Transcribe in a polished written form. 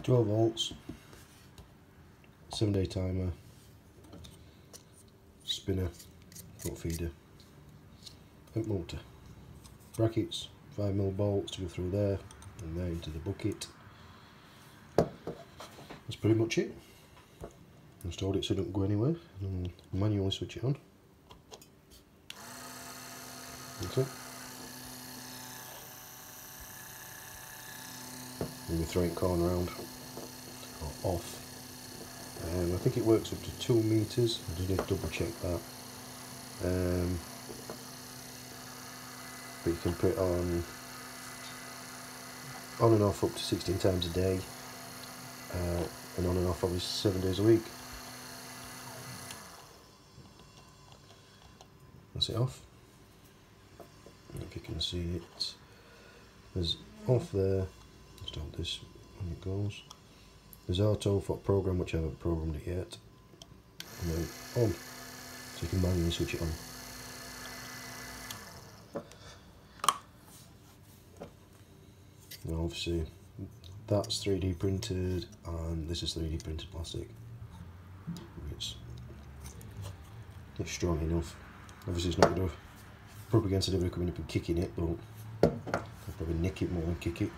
12 volts, 7-day timer, spinner, foot feeder, and motor. Brackets, 5mm bolts to go through there and there into the bucket. That's pretty much it. Installed it so it doesn't go anywhere, and manually switch it on. That's it. And we throw it corner round or off. I think it works up to 2 meters. I just need to double check that. But you can put it on and off up to 16 times a day, and on and off obviously 7 days a week. That's it off. If you can see it, there's off there. Stop this when it goes. There's auto for program, which I haven't programmed it yet, and then on, so you can manually switch it on. Now obviously that's 3D printed and this is 3D printed plastic. It's strong enough. Obviously it's not going to rub against anybody coming up and kicking it, but I'll probably nick it more than kick it.